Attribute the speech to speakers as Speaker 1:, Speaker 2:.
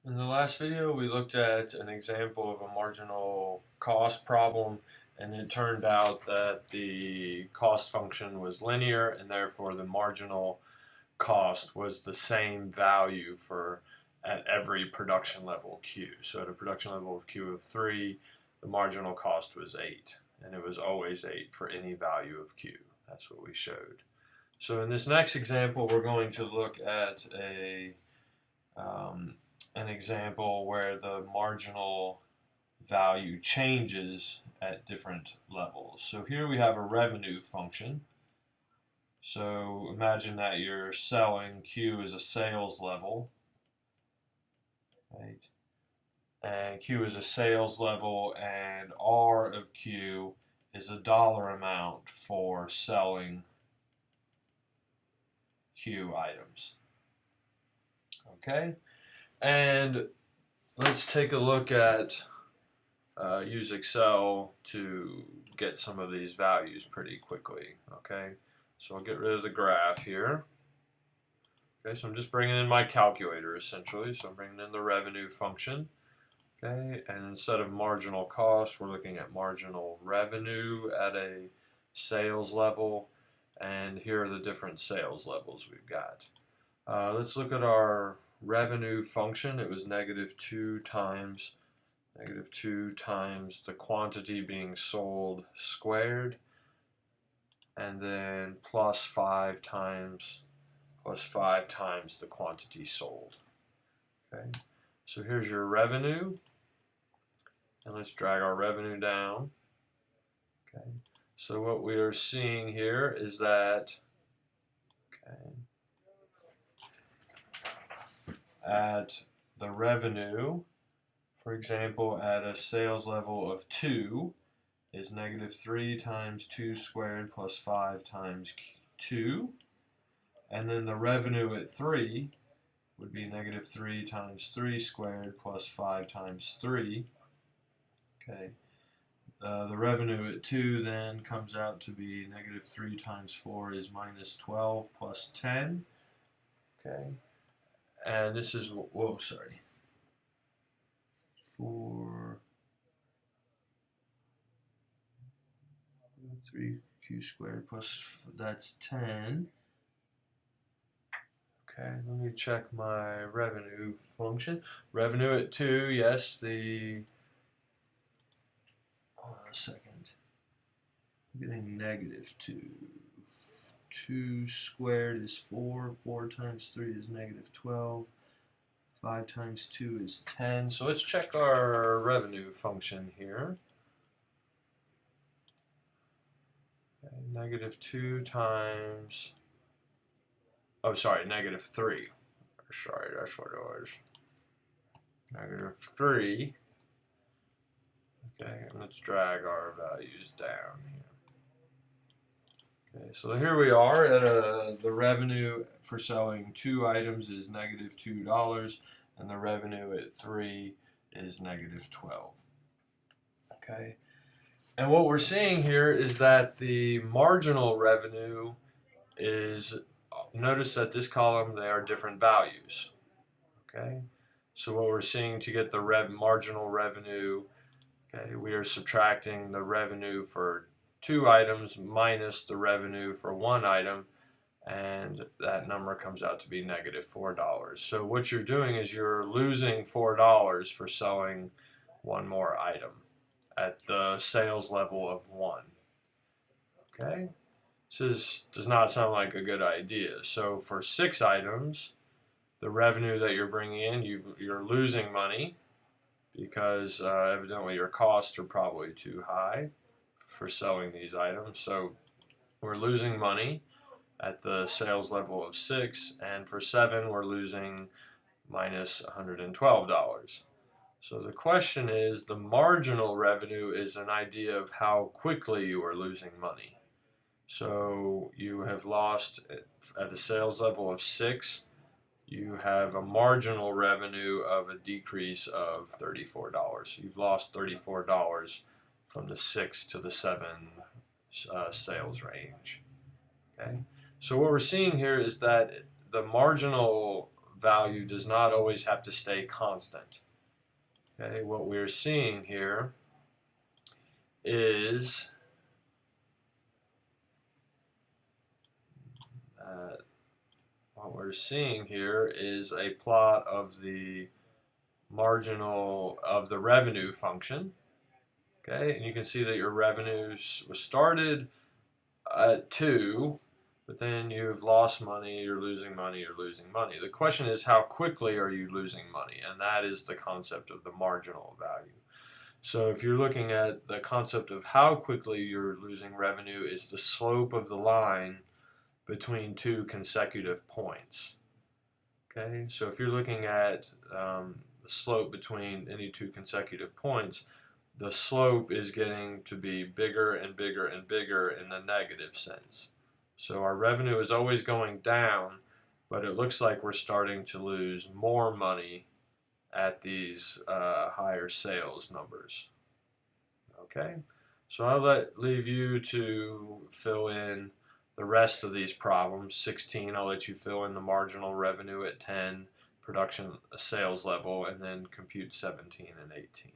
Speaker 1: In the last video, we looked at an example of a marginal cost problem, and it turned out that the cost function was linear, and therefore the marginal cost was the same value for at every production level Q. So at a production level of Q of 3, the marginal cost was 8, and it was always 8 for any value of Q. That's what we showed. So in this next example, we're going to look at an example where the marginal value changes at different levels. So here we have a revenue function. So imagine that you're selling, Q is a sales level, right? And Q is a sales level, and R of Q is a dollar amount for selling Q items. Okay? And let's take a look at use Excel to get some of these values pretty quickly. Okay, so I'll get rid of the graph here. Okay, so I'm just bringing in my calculator essentially. So I'm bringing in the revenue function. Okay, and instead of marginal cost, we're looking at marginal revenue at a sales level. And here are the different sales levels we've got. Let's look at our revenue function. It was -2 times the quantity being sold squared, and then plus 5 times the quantity sold. Okay, so here's your revenue, and let's drag our revenue down. Okay, so what we are seeing here is that at the revenue, for example, at a sales level of 2 is -3 times 2 squared plus 5 times 2. And then the revenue at 3 would be -3 times 3 squared plus 5 times 3. Okay. The revenue at 2 then comes out to be -3 times 4 is -12 plus 10. Okay. And this is, whoa, sorry. 4, 3q squared plus, that's 10. Okay, let me check my revenue function. Revenue at 2, yes, hold on a second. I'm getting -2. 2 squared is 4. 4 times 3 is -12. 5 times 2 is 10. So let's check our revenue function here. Okay, -2 times, oh sorry, -3. Sorry, that's what it was. -3. Okay, and let's drag our values down here. Okay, so here we are at the revenue for selling 2 items is -$2, and the revenue at 3 is -12. Okay, and what we're seeing here is that the marginal revenue is, notice that this column, they are different values. Okay, so what we're seeing to get the marginal revenue, okay, we are subtracting the revenue for 2 items minus the revenue for 1 item, and that number comes out to be -$4. So what you're doing is you're losing $4 for selling 1 more item at the sales level of 1. Okay, this does not sound like a good idea. So for 6 items, the revenue that you're bringing in, you're losing money because evidently your costs are probably too high for selling these items. So we're losing money at the sales level of 6, and for 7 we're losing -$112. So the question is, the marginal revenue is an idea of how quickly you are losing money. So you have lost at a sales level of 6, you have a marginal revenue of a decrease of $34. You've lost $34 from the 6 to the 7 sales range. Okay, so what we're seeing here is that the marginal value does not always have to stay constant. Okay, what we're seeing here is a plot of the revenue function. Okay, and you can see that your revenues was started at 2, but then you've lost money, you're losing money, you're losing money. The question is, how quickly are you losing money? And that is the concept of the marginal value. So if you're looking at the concept of how quickly you're losing revenue, it's the slope of the line between 2 consecutive points. Okay, so if you're looking at the slope between any 2 consecutive points, the slope is getting to be bigger and bigger and bigger in the negative sense. So our revenue is always going down, but it looks like we're starting to lose more money at these higher sales numbers. Okay, so I'll leave you to fill in the rest of these problems. 16, I'll let you fill in the marginal revenue at 10, production sales level, and then compute 17 and 18.